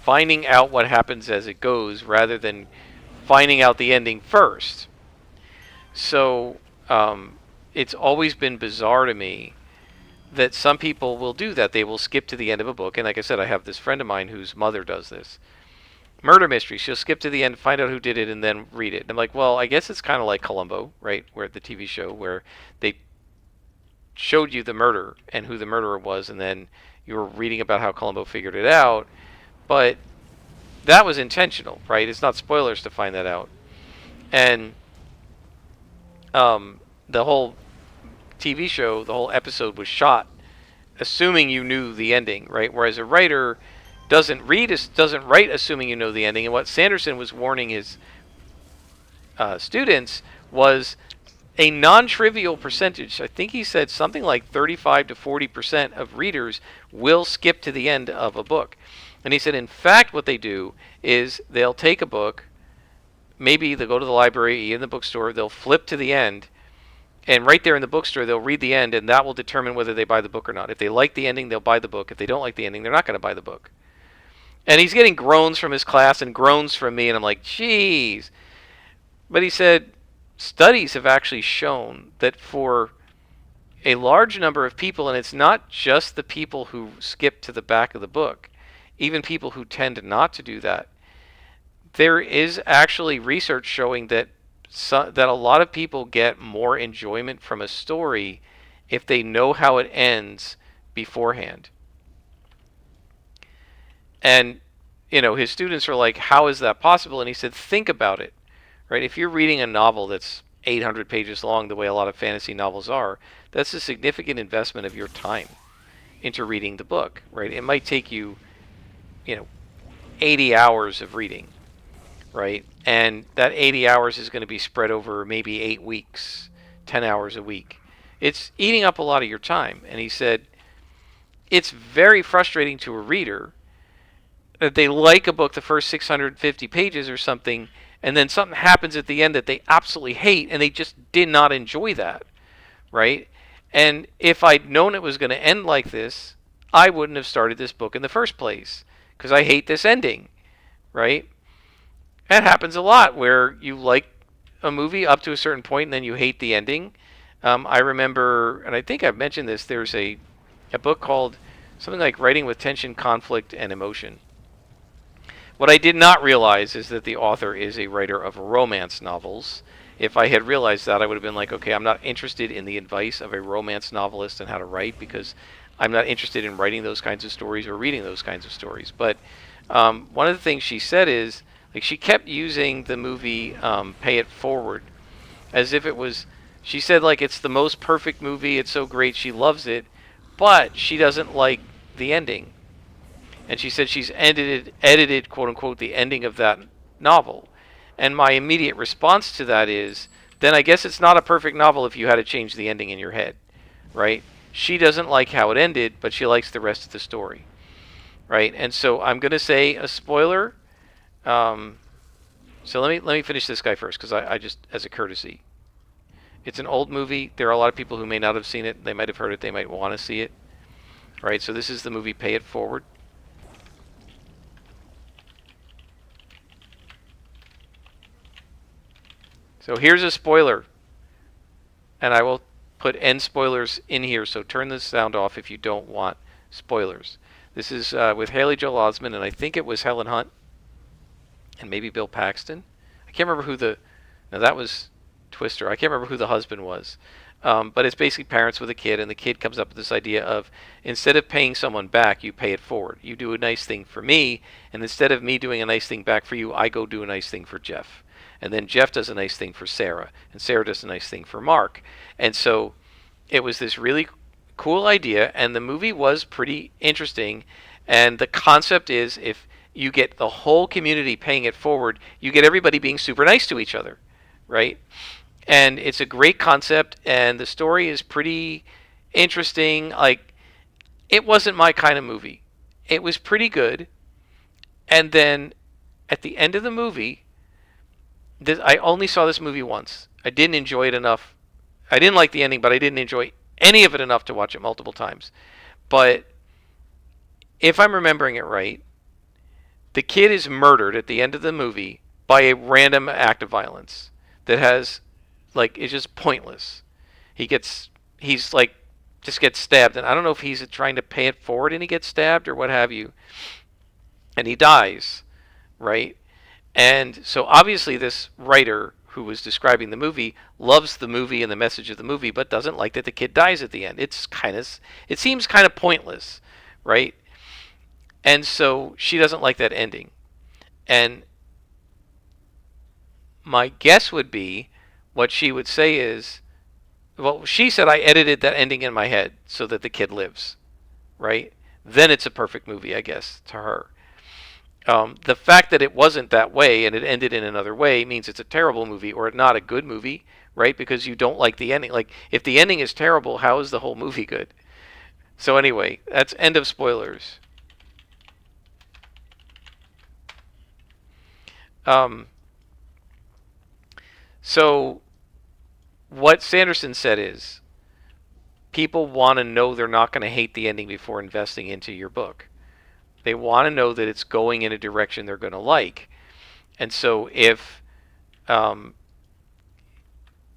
finding out what happens as it goes rather than finding out the ending first. So it's always been bizarre to me that some people will do that. They will skip to the end of a book. And like I said, I have this friend of mine whose mother does this. Murder mystery. She'll skip to the end, find out who did it, and then read it. And I'm like, well, I guess it's kind of like Columbo, right? Where the TV show where they showed you the murder and who the murderer was, and then you were reading about how Columbo figured it out. But that was intentional, right? It's not spoilers to find that out. And the whole TV show, the whole episode was shot assuming you knew the ending, right? Whereas a writer doesn't write assuming you know the ending. And what Sanderson was warning his students was a non-trivial percentage. I think he said something like 35 to 40% of readers will skip to the end of a book. And he said, in fact, what they do is they'll take a book, maybe they'll go to the library, in the bookstore, they'll flip to the end, and right there in the bookstore, they'll read the end, and that will determine whether they buy the book or not. If they like the ending, they'll buy the book. If they don't like the ending, they're not going to buy the book. And he's getting groans from his class and groans from me, and I'm like, geez. But he said, studies have actually shown that for a large number of people, and it's not just the people who skip to the back of the book, even people who tend not to do that, there is actually research showing that that a lot of people get more enjoyment from a story if they know how it ends beforehand. And his students are like, "How is that possible?" And he said, "Think about it. Right? If you're reading a novel that's 800 pages long, the way a lot of fantasy novels are, that's a significant investment of your time into reading the book, right? It might take you, 80 hours of reading, right? And that 80 hours is going to be spread over maybe 8 weeks, 10 hours a week. It's eating up a lot of your time." And he said, it's very frustrating to a reader that they like a book the first 650 pages or something, and then something happens at the end that they absolutely hate, and they just did not enjoy that, right? And if I'd known it was going to end like this, I wouldn't have started this book in the first place, because I hate this ending, right? That happens a lot where you like a movie up to a certain point and then you hate the ending. I remember, and I think I've mentioned this, there's a book called something like Writing with Tension, Conflict, and Emotion. What I did not realize is that the author is a writer of romance novels. If I had realized that, I would have been like, okay, I'm not interested in the advice of a romance novelist on how to write, because I'm not interested in writing those kinds of stories or reading those kinds of stories. But one of the things she said is, like, she kept using the movie Pay It Forward as if it was, she said, like, it's the most perfect movie, it's so great, she loves it, but she doesn't like the ending. And she said she's edited, quote unquote, the ending of that novel. And my immediate response to that is, then I guess it's not a perfect novel if you had to change the ending in your head, right? She doesn't like how it ended, but she likes the rest of the story, right? And so I'm going to say a spoiler. So let me finish this guy first, because I just, as a courtesy, it's an old movie. There are a lot of people who may not have seen it. They might have heard it. They might want to see it, right? So this is the movie Pay It Forward. So here's a spoiler, and I will put end spoilers in here, so turn the sound off if you don't want spoilers. This is with Haley Joel Osment, and I think it was Helen Hunt, and maybe Bill Paxton. I can't remember who no, that was Twister. I can't remember who the husband was. But it's basically parents with a kid, and the kid comes up with this idea of, instead of paying someone back, you pay it forward. You do a nice thing for me, and instead of me doing a nice thing back for you, I go do a nice thing for Jeff. And then Jeff does a nice thing for Sarah, and Sarah does a nice thing for Mark. And so it was this really cool idea, and the movie was pretty interesting. And the concept is, if you get the whole community paying it forward, you get everybody being super nice to each other, right? And it's a great concept, and the story is pretty interesting. Like, it wasn't my kind of movie. It was pretty good. And then at the end of the movie, I only saw this movie once. I didn't enjoy it enough. I didn't like the ending, but I didn't enjoy any of it enough to watch it multiple times. But if I'm remembering it right, the kid is murdered at the end of the movie by a random act of violence that has, like, is just pointless. He gets, he's like, just gets stabbed, and I don't know if he's trying to pay it forward and he gets stabbed or what have you, and he dies, right? And so obviously this writer who was describing the movie loves the movie and the message of the movie, but doesn't like that the kid dies at the end. It seems kind of pointless, right? And so she doesn't like that ending. And my guess would be what she would say is, well, she said I edited that ending in my head so that the kid lives, right? Then it's a perfect movie, I guess, to her. The fact that it wasn't that way and it ended in another way means it's a terrible movie or not a good movie, right? Because you don't like the ending. Like, if the ending is terrible, how is the whole movie good? So anyway, that's end of spoilers. Um, so what Sanderson said is, people want to know they're not going to hate the ending before investing into your book. They want to know that it's going in a direction they're going to like. And so um,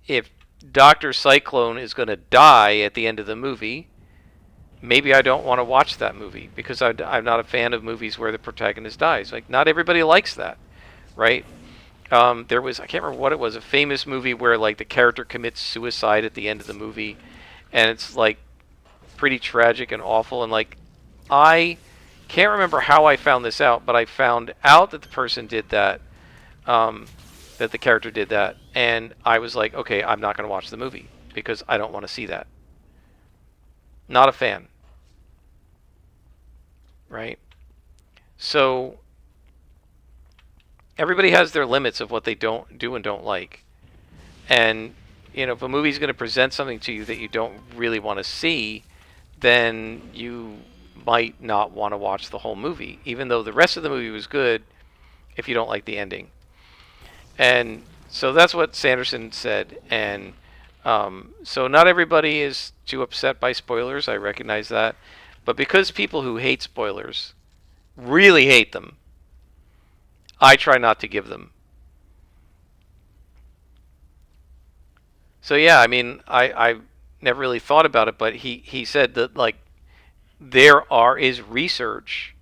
if Dr. Cyclone is going to die at the end of the movie, maybe I don't want to watch that movie because I'm not a fan of movies where the protagonist dies. Like, not everybody likes that, right? There was, I can't remember what it was, a famous movie where, like, the character commits suicide at the end of the movie, and it's, like, pretty tragic and awful. And, like, I can't remember how I found this out, but I found out that the person did that, that the character did that, and I was like, okay, I'm not going to watch the movie because I don't want to see that. Not a fan, right? So everybody has their limits of what they don't do and don't like. And, you know, if a movie's going to present something to you that you don't really want to see, then you might not want to watch the whole movie, even though the rest of the movie was good if you don't like the ending. And so that's what Sanderson said. And so not everybody is too upset by spoilers. I recognize that. But because people who hate spoilers really hate them, I try not to give them. So yeah, I mean, I never really thought about it, but he said that, like, is research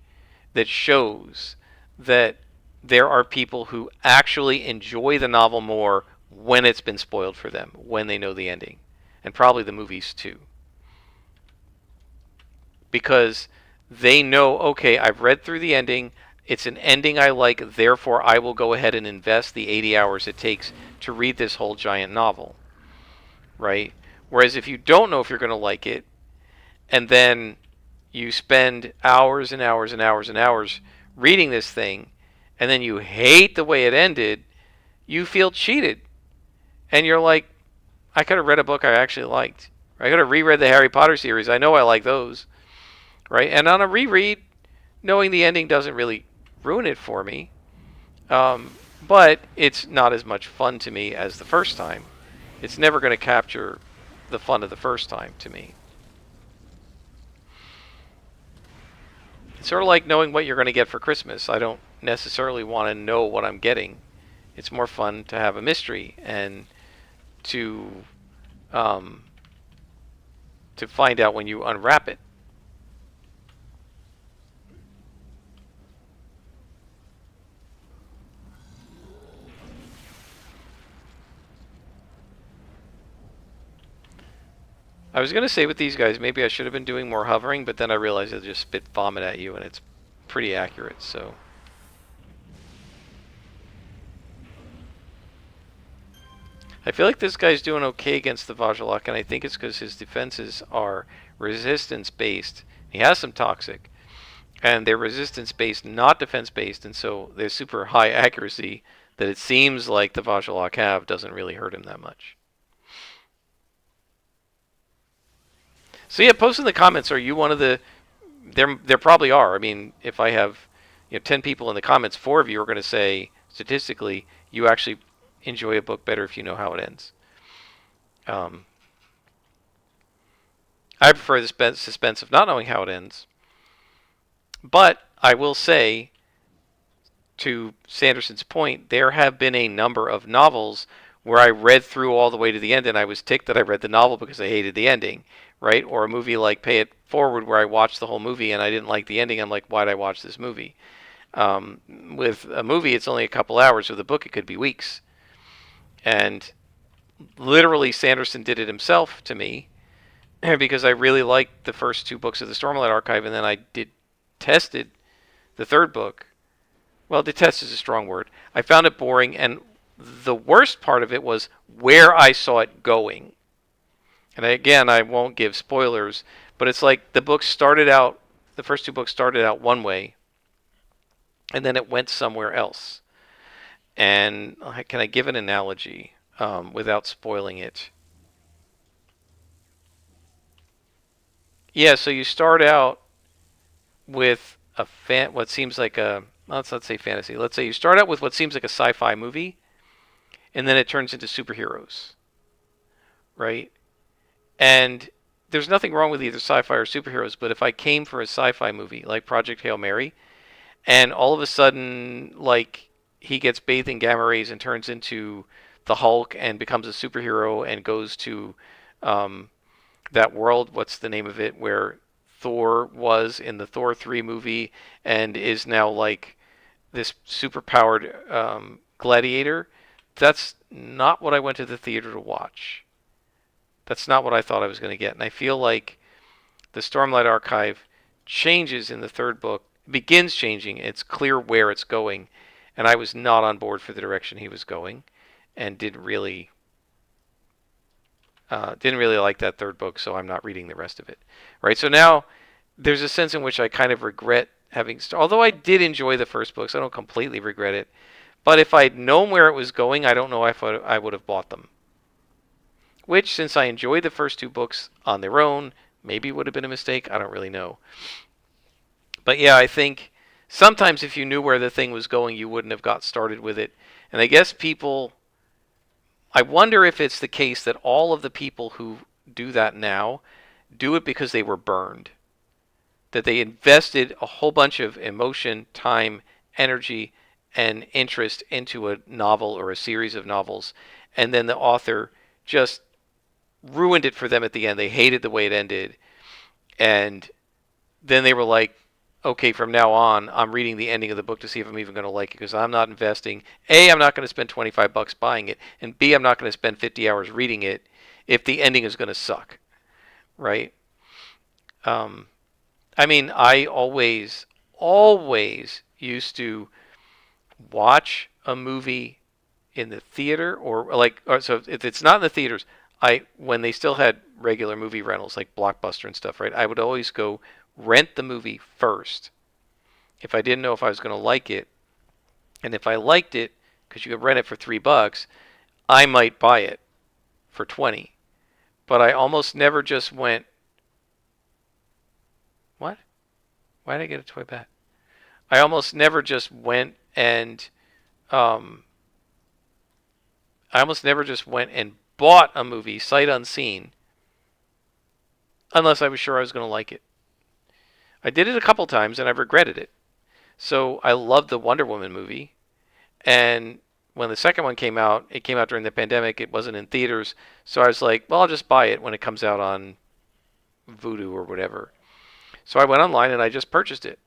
that shows that there are people who actually enjoy the novel more when it's been spoiled for them, when they know the ending, and probably the movies too, because they know, okay, I've read through the ending. It's an ending I like, therefore I will go ahead and invest the 80 hours it takes to read this whole giant novel, right? Whereas if you don't know if you're going to like it, and then you spend hours and hours and hours and hours reading this thing, and then you hate the way it ended, you feel cheated. And you're like, I could have read a book I actually liked. I could have reread the Harry Potter series. I know I like those, right? And on a reread, knowing the ending doesn't really ruin it for me, but it's not as much fun to me as the first time. It's never going to capture the fun of the first time to me. It's sort of like knowing what you're going to get for Christmas. I don't necessarily want to know what I'm getting. It's more fun to have a mystery and to um, to find out when you unwrap it. I was going to say with these guys, maybe I should have been doing more hovering, but then I realized they'll just spit vomit at you, and it's pretty accurate. So I feel like this guy's doing okay against the Vajjalak, and I think it's because his defenses are resistance based. He has some toxic, and they're resistance based, not defense based, and so they're super high accuracy that it seems like the Vajjalak have doesn't really hurt him that much. So yeah, post in the comments. Are you one of the? There probably are. I mean, if I have 10 people in the comments, 4 of you are going to say statistically you actually enjoy a book better if you know how it ends. Um, I prefer the suspense of not knowing how it ends, But I will say, to Sanderson's point, there have been a number of novels where I read through all the way to the end and I was ticked that I read the novel because I hated the ending, right? Or a movie like Pay It Forward where I watched the whole movie and I didn't like the ending. I'm like, why did I watch this movie? With a movie, it's only a couple hours. With a book, it could be weeks. And literally, Sanderson did it himself to me because I really liked the first two books of the Stormlight Archive, and then I did tested the third book. Well, detest is a strong word. I found it boring, and the worst part of it was where I saw it going. And again, I won't give spoilers, but it's like the book started out, the first two books started out one way, and then it went somewhere else. And can I give an analogy without spoiling it? Yeah, so you start out with what seems like a, let's not say fantasy. Let's say you start out with what seems like a sci-fi movie, and then it turns into superheroes, right? And there's nothing wrong with either sci-fi or superheroes, but if I came for a sci-fi movie like Project Hail Mary, and all of a sudden, like, he gets bathed in gamma rays and turns into the Hulk and becomes a superhero and goes to um, that world, what's the name of it, where Thor was in the Thor 3 movie and is now like this super powered gladiator. That's not what I went to the theater to watch. That's not what I thought I was going to get. And I feel like the Stormlight Archive changes in the third book, begins changing. It's clear where it's going. And I was not on board for the direction he was going and didn't really like that third book, so I'm not reading the rest of it. Right? So now there's a sense in which I kind of regret having, although I did enjoy the first books, I don't completely regret it. But if I'd known where it was going, I don't know if I would have bought them. Which, since I enjoyed the first two books on their own, maybe would have been a mistake. I don't really know. But yeah, I think sometimes if you knew where the thing was going, you wouldn't have got started with it. And I guess I wonder if it's the case that all of the people who do that now do it because they were burned. That they invested a whole bunch of emotion, time, energy, and interest into a novel or a series of novels, and then the author just ruined it for them at the end. They hated the way it ended, and then they were like, okay, from now on, I'm reading the ending of the book to see if I'm even going to like it because I'm not investing. A, I'm not going to spend $25 buying it, and B, I'm not going to spend 50 hours reading it if the ending is going to suck, right? Um, I mean, I always used to watch a movie in the theater or so if it's not in the theaters, when they still had regular movie rentals like Blockbuster and stuff, right? I would always go rent the movie first if I didn't know if I was going to like it, and if I liked it, because you could rent it for $3, I might buy it for 20. But I almost never just went, what? Why did I get a toy bat? I almost never just went and um, I almost never just went and bought a movie sight unseen unless I was sure I was going to like it. I did it a couple times and I regretted it. So I loved the Wonder Woman movie, and when the second one came out, it came out during the pandemic. It wasn't in theaters, so I was like, well, I'll just buy it when it comes out on Vudu or whatever. So I went online and I just purchased it,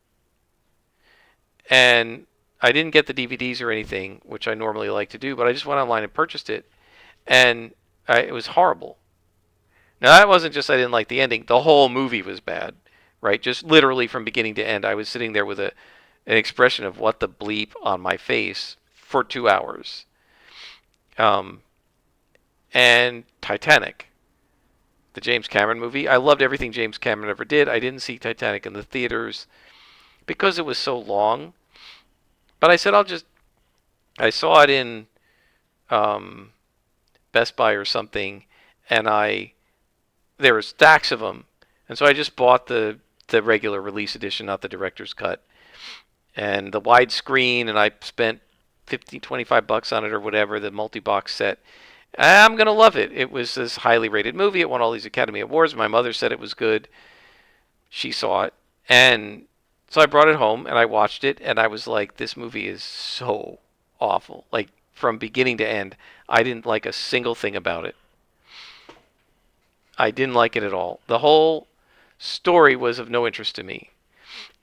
and I didn't get the DVDs or anything, which I normally like to do, but I just went online and purchased it, and it was horrible. Now that wasn't just I didn't like the ending; the whole movie was bad, right? Just literally from beginning to end, I was sitting there with an expression of what the bleep on my face for 2 hours. Um, and Titanic, the James Cameron movie. I loved everything James Cameron ever did. I didn't see Titanic in the theaters because it was so long. But I said I saw it in um, Best Buy or something, and there were stacks of them, and so I just bought the regular release edition, not the director's cut, and the widescreen, and I spent 50, $25 on it or whatever, the multi-box set. I'm going to love it. It was this highly rated movie. It won all these Academy Awards. My mother said it was good. She saw it. And So I brought it home and I watched it, and I was like, this movie is so awful. Like, from beginning to end, I didn't like a single thing about it. I didn't like it at all. The whole story was of no interest to me.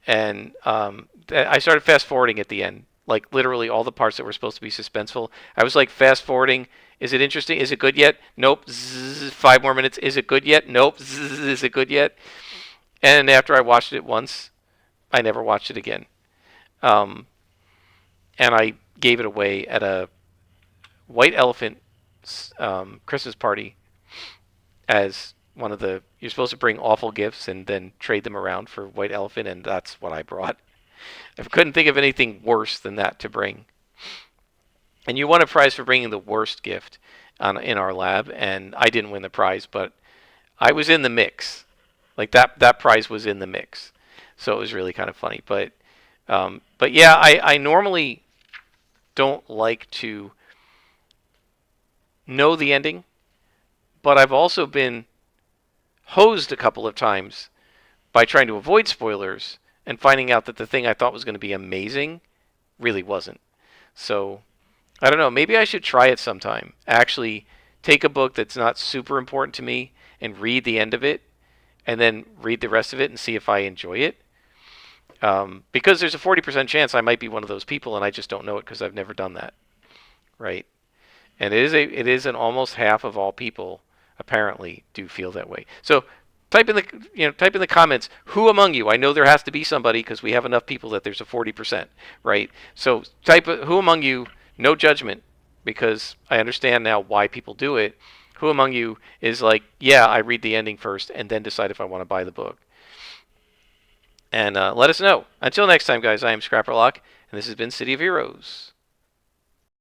And I started fast forwarding at the end, like literally all the parts that were supposed to be suspenseful. I was like fast forwarding. Is it interesting? Is it good yet? Nope. Zzz, 5 more minutes. Is it good yet? Nope. Zzz, is it good yet? And after I watched it once, I never watched it again. Um, and I gave it away at a white elephant Christmas party as one of the. You're supposed to bring awful gifts and then trade them around for white elephant, and that's what I brought. I couldn't think of anything worse than that to bring. And you won a prize for bringing the worst gift in our lab, and I didn't win the prize, but I was in the mix. Like that prize was in the mix, so it was really kind of funny. But yeah, I normally don't like to know the ending, but I've also been hosed a couple of times by trying to avoid spoilers and finding out that the thing I thought was going to be amazing really wasn't. So I don't know. Maybe I should try it sometime. Actually, take a book that's not super important to me and read the end of it, and then read the rest of it and see if I enjoy it. Because there's a 40% chance I might be one of those people, and I just don't know it because I've never done that, right? And it is an almost half of all people apparently do feel that way. So type in the comments, who among you? I know there has to be somebody because we have enough people that there's a 40%, right? So type who among you, no judgment, because I understand now why people do it. Who among you is like, yeah, I read the ending first and then decide if I want to buy the book? And let us know. Until next time, guys, I am Scrapperlock, and this has been City of Heroes.